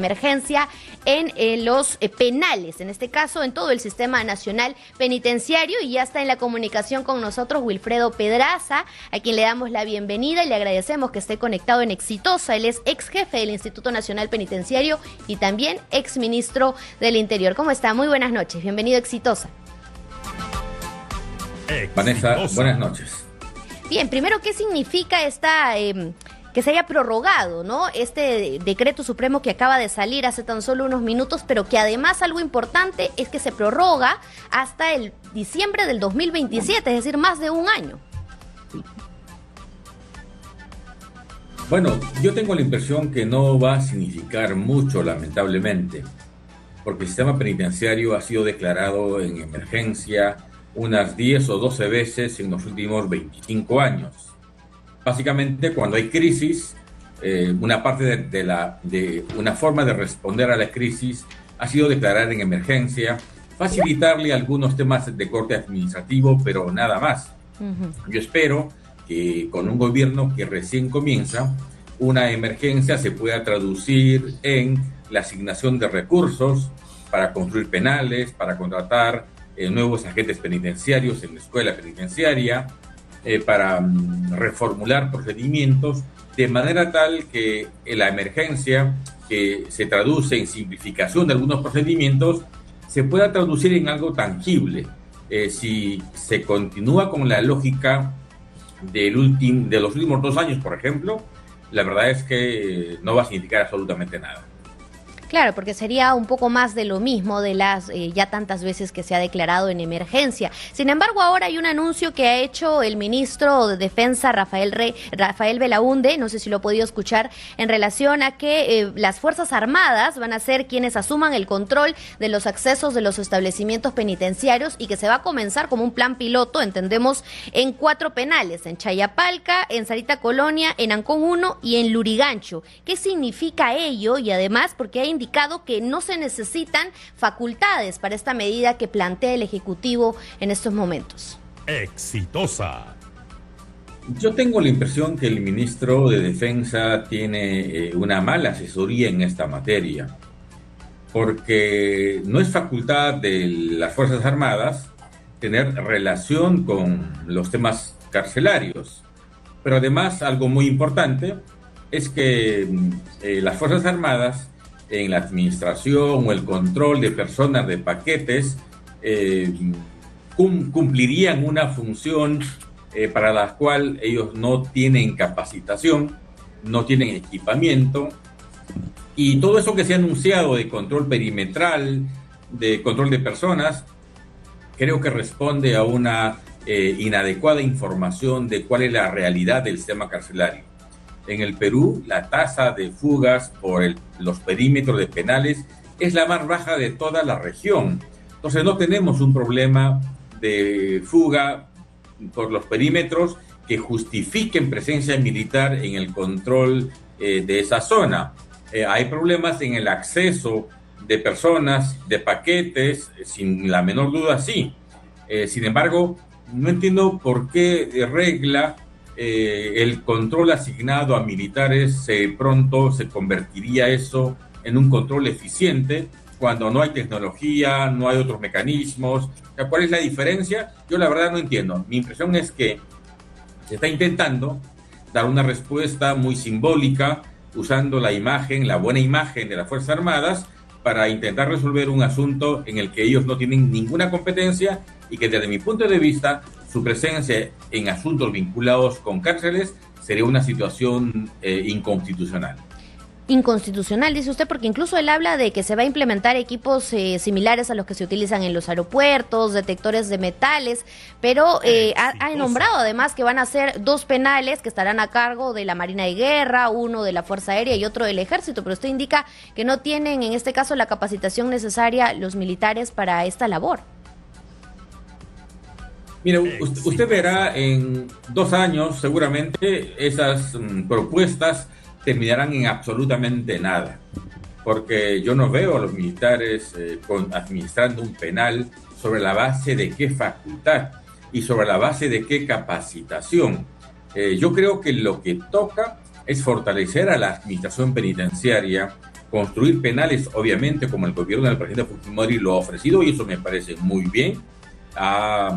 emergencia en los penales, en este caso en todo el sistema nacional penitenciario, y ya está en la comunicación con nosotros Wilfredo Pedraza, a quien le damos la bienvenida y le agradecemos que esté conectado en Exitosa. Él es ex jefe del Instituto Nacional Penitenciario y también ex ministro del Interior. ¿Cómo está? Muy buenas noches, bienvenido a Exitosa. Vanessa, buenas noches. Bien, primero, ¿qué significa esta que se haya prorrogado, ¿no?, este decreto supremo que acaba de salir hace tan solo unos minutos, pero que además algo importante es que se prorroga hasta el diciembre del 2027, es decir, más de un año? Bueno, yo tengo la impresión que no va a significar mucho, lamentablemente, porque el sistema penitenciario ha sido declarado en emergencia unas 10 o 12 veces en los últimos 25 años. Básicamente, cuando hay crisis, una parte de una forma de responder a la crisis ha sido declarar en emergencia, facilitarle algunos temas de corte administrativo, pero nada más. Yo espero que con un gobierno que recién comienza, una emergencia se pueda traducir en la asignación de recursos para construir penales, para contratar nuevos agentes penitenciarios en la escuela penitenciaria, para reformular procedimientos de manera tal que la emergencia, que se traduce en simplificación de algunos procedimientos, se pueda traducir en algo tangible. Si se continúa con la lógica de los últimos 2 años, por ejemplo, la verdad es que no va a significar absolutamente nada. Claro, porque sería un poco más de lo mismo de las ya tantas veces que se ha declarado en emergencia. Sin embargo, ahora hay un anuncio que ha hecho el ministro de Defensa, Rafael Belaúnde, no sé si lo ha podido escuchar, en relación a que las Fuerzas Armadas van a ser quienes asuman el control de los accesos de los establecimientos penitenciarios y que se va a comenzar como un plan piloto, entendemos, en 4 penales, en Chayapalca, en Sarita Colonia, en Ancón 1 y en Lurigancho. ¿Qué significa ello? Y además, porque hay indicado que no se necesitan facultades para esta medida que plantea el Ejecutivo en estos momentos. Exitosa. Yo tengo la impresión que el ministro de Defensa tiene una mala asesoría en esta materia, porque no es facultad de las Fuerzas Armadas tener relación con los temas carcelarios. Pero además, algo muy importante es que las Fuerzas Armadas, en la administración o el control de personas de paquetes, cumplirían una función para la cual ellos no tienen capacitación, no tienen equipamiento, y todo eso que se ha anunciado de control perimetral, de control de personas, creo que responde a una inadecuada información de cuál es la realidad del sistema carcelario. En el Perú, la tasa de fugas por los perímetros de penales es la más baja de toda la región. Entonces no tenemos un problema de fuga por los perímetros que justifiquen presencia militar en el control de esa zona. Hay problemas en el acceso de personas, de paquetes, sin la menor duda, sí. Sin embargo, no entiendo por qué regla el control asignado a militares pronto se convertiría eso en un control eficiente cuando no hay tecnología, no hay otros mecanismos. O sea, ¿cuál es la diferencia? Yo la verdad no entiendo. Mi impresión es que se está intentando dar una respuesta muy simbólica usando la imagen, la buena imagen de las Fuerzas Armadas para intentar resolver un asunto en el que ellos no tienen ninguna competencia y que desde mi punto de vista su presencia en asuntos vinculados con cárceles sería una situación inconstitucional. Inconstitucional, dice usted, porque incluso él habla de que se va a implementar equipos similares a los que se utilizan en los aeropuertos, detectores de metales, pero ha nombrado además que van a ser 2 penales que estarán a cargo de la Marina de Guerra, uno de la Fuerza Aérea y otro del Ejército, pero usted indica que no tienen en este caso la capacitación necesaria los militares para esta labor. Mire, usted verá en 2 años seguramente esas propuestas terminarán en absolutamente nada, porque yo no veo a los militares administrando un penal sobre la base de qué facultad y sobre la base de qué capacitación. Yo creo que lo que toca es fortalecer a la administración penitenciaria construir penales, obviamente, como el gobierno del presidente Fujimori lo ha ofrecido, y eso me parece muy bien. Ha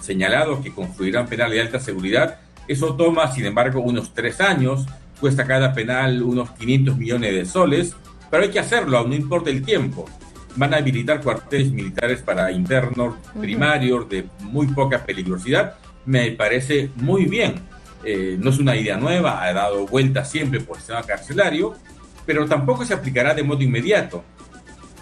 señalado que construirán penales de alta seguridad. Eso toma, sin embargo, unos 3 años, cuesta cada penal unos 500 millones de soles, pero hay que hacerlo, no importa el tiempo. Van a habilitar cuarteles militares para internos primarios de muy poca peligrosidad. Me parece muy bien. No es una idea nueva, ha dado vueltas siempre por el sistema carcelario, pero tampoco se aplicará de modo inmediato.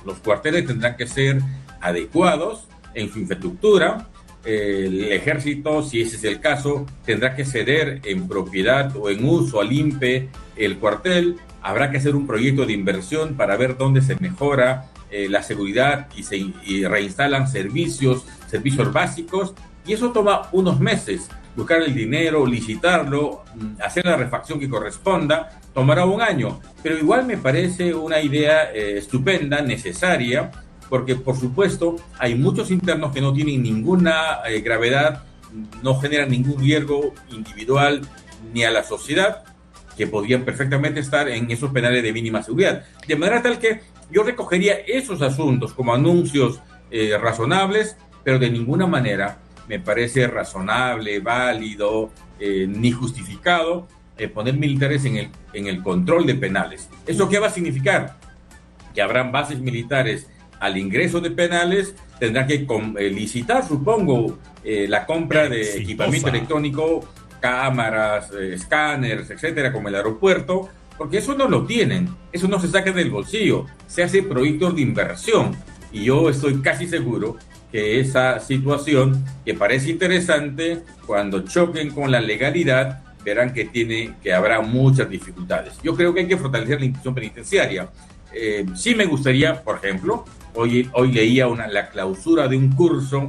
Los cuarteles tendrán que ser adecuados en su infraestructura. El ejército, si ese es el caso, tendrá que ceder en propiedad o en uso al INPE el cuartel. Habrá que hacer un proyecto de inversión para ver dónde se mejora la seguridad y reinstalan servicios básicos, y eso toma unos meses. Buscar el dinero, licitarlo, hacer la refacción que corresponda, tomará un año, pero igual me parece una idea estupenda, necesaria, porque por supuesto hay muchos internos que no tienen ninguna gravedad, no generan ningún riesgo individual ni a la sociedad, que podrían perfectamente estar en esos penales de mínima seguridad. De manera tal que yo recogería esos asuntos como anuncios razonables, pero de ninguna manera me parece razonable, válido, ni justificado poner militares en el control de penales. ¿Eso qué va a significar? Que habrán bases militares al ingreso de penales, tendrán que licitar, supongo, la compra de equipamiento electrónico, cámaras, escáneres, etcétera, como el aeropuerto, porque eso no lo tienen, eso no se saca del bolsillo, se hace proyectos de inversión, y yo estoy casi seguro que esa situación, que parece interesante, cuando choquen con la legalidad, verán que habrá muchas dificultades. Yo creo que hay que fortalecer la institución penitenciaria. Sí me gustaría, por ejemplo, hoy leía la clausura de un curso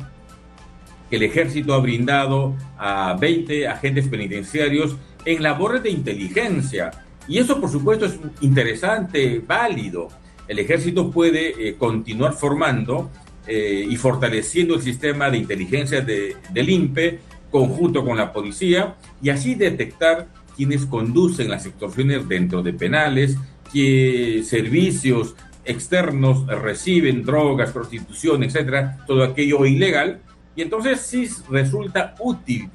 que el ejército ha brindado a 20 agentes penitenciarios en labores de inteligencia. Y eso, por supuesto, es interesante, válido. El ejército puede continuar formando y fortaleciendo el sistema de inteligencia del INPE, conjunto con la policía, y así detectar quienes conducen las extorsiones dentro de penales, qué servicios externos reciben drogas, prostitución, etcétera, todo aquello ilegal. Y entonces sí resulta útil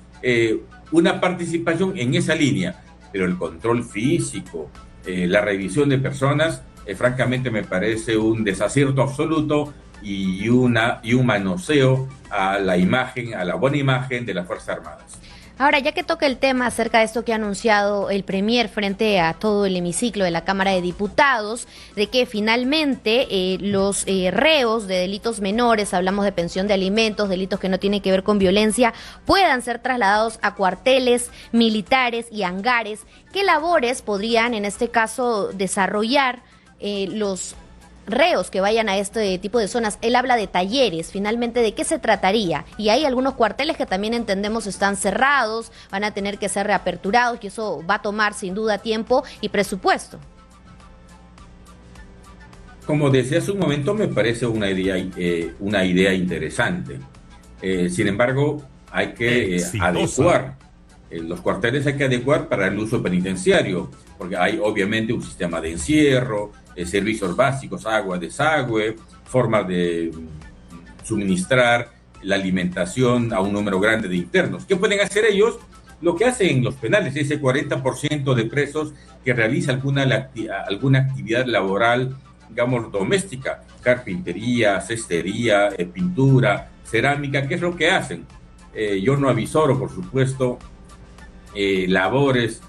una participación en esa línea, pero el control físico, la revisión de personas, francamente me parece un desacierto absoluto y un manoseo a la imagen, a la buena imagen de las Fuerzas Armadas. Ahora, ya que toca el tema acerca de esto que ha anunciado el Premier frente a todo el hemiciclo de la Cámara de Diputados, de que finalmente los reos de delitos menores, hablamos de pensión de alimentos, delitos que no tienen que ver con violencia, puedan ser trasladados a cuarteles militares y hangares, ¿qué labores podrían en este caso desarrollar los reos que vayan a este tipo de zonas? Él habla de talleres, finalmente, ¿de qué se trataría? Y hay algunos cuarteles que también entendemos están cerrados, van a tener que ser reaperturados, y eso va a tomar sin duda tiempo y presupuesto. Como decía hace un momento, me parece una idea interesante. Sin embargo, hay que adecuar. Los cuarteles hay que adecuar para el uso penitenciario, porque hay obviamente un sistema de encierro, servicios básicos, agua, desagüe, formas de suministrar la alimentación a un número grande de internos. ¿Qué pueden hacer ellos? Lo que hacen en los penales, ese 40% de presos que realiza alguna actividad laboral, digamos, doméstica, carpintería, cestería, pintura, cerámica. ¿Qué es lo que hacen? Yo no avisoro, por supuesto, labores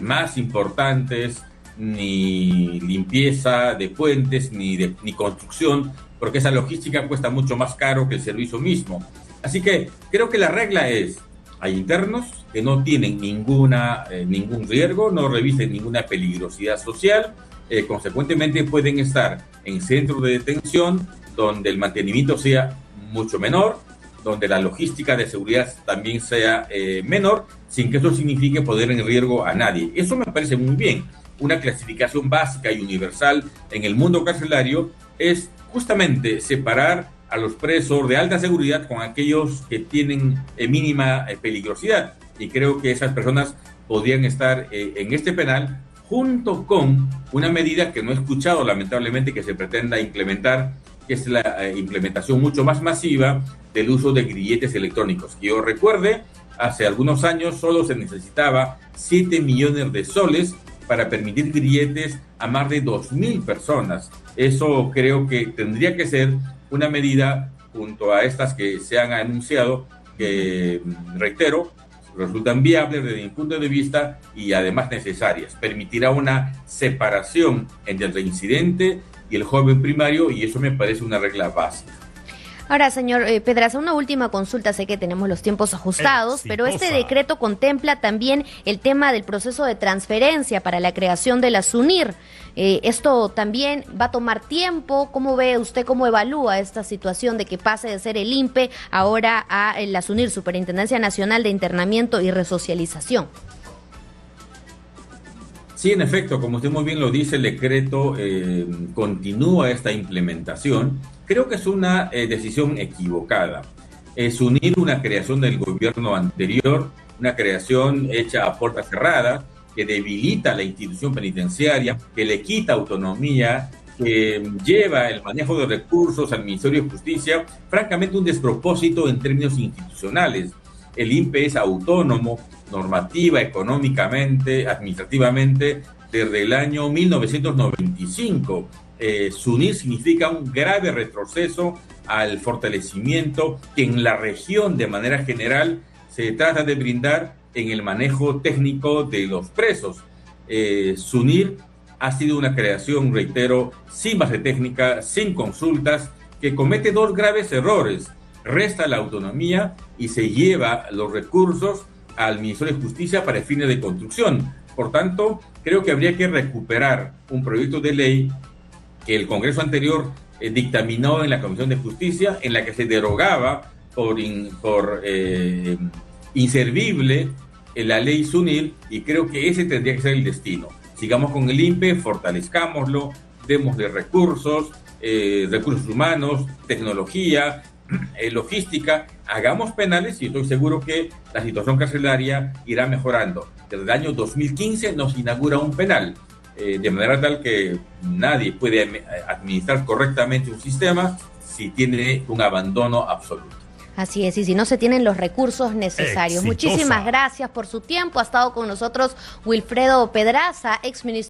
más importantes, ni limpieza de puentes, ni construcción, porque esa logística cuesta mucho más caro que el servicio mismo. Así que creo que la regla es, hay internos que no tienen ningún riesgo, no revisten ninguna peligrosidad social, consecuentemente pueden estar en centros de detención donde el mantenimiento sea mucho menor, donde la logística de seguridad también sea menor, sin que eso signifique poner en riesgo a nadie. Eso me parece muy bien. Una clasificación básica y universal en el mundo carcelario es justamente separar a los presos de alta seguridad con aquellos que tienen mínima peligrosidad. Y creo que esas personas podrían estar en este penal junto con una medida que no he escuchado lamentablemente que se pretenda implementar, que es la implementación mucho más masiva del uso de grilletes electrónicos. Que yo recuerde, hace algunos años solo se necesitaba 7 millones de soles para permitir grilletes a más de 2.000 personas. Eso creo que tendría que ser una medida junto a estas que se han anunciado, que, reitero, resultan viables desde mi punto de vista y además necesarias. Permitirá una separación entre el reincidente y el joven primario, y eso me parece una regla básica. Ahora, señor Pedraza, una última consulta, sé que tenemos los tiempos ajustados, pero este decreto contempla también el tema del proceso de transferencia para la creación de la SUNIR. ¿Esto también va a tomar tiempo? ¿Cómo ve usted, cómo evalúa esta situación de que pase de ser el INPE ahora a la SUNIR, Superintendencia Nacional de Internamiento y Resocialización? Sí, en efecto, como usted muy bien lo dice, el decreto continúa esta implementación. Creo que es una decisión equivocada. Es unir una creación del gobierno anterior, una creación hecha a puerta cerrada, que debilita la institución penitenciaria, que le quita autonomía, que lleva el manejo de recursos al Ministerio de Justicia, francamente un despropósito en términos institucionales. El INPE es autónomo, normativa, económicamente, administrativamente, desde el año 1995. SUNIR significa un grave retroceso al fortalecimiento que en la región de manera general se trata de brindar en el manejo técnico de los presos. SUNIR ha sido una creación, reitero, sin base técnica, sin consultas, que comete dos graves errores. Resta la autonomía y se lleva los recursos al Ministerio de Justicia para fines de construcción. Por tanto, creo que habría que recuperar un proyecto de ley que el Congreso anterior dictaminó en la Comisión de Justicia, en la que se derogaba por inservible la ley SUNIR, y creo que ese tendría que ser el destino. Sigamos con el INPE, fortalezcámoslo, démosle recursos, recursos humanos, tecnología, logística, hagamos penales y estoy seguro que la situación carcelaria irá mejorando. Desde el año 2015 nos inaugura un penal, de manera tal que nadie puede administrar correctamente un sistema si tiene un abandono absoluto. Así es, y si no se tienen los recursos necesarios. Exitosa. Muchísimas gracias por su tiempo. Ha estado con nosotros Wilfredo Pedraza, exministro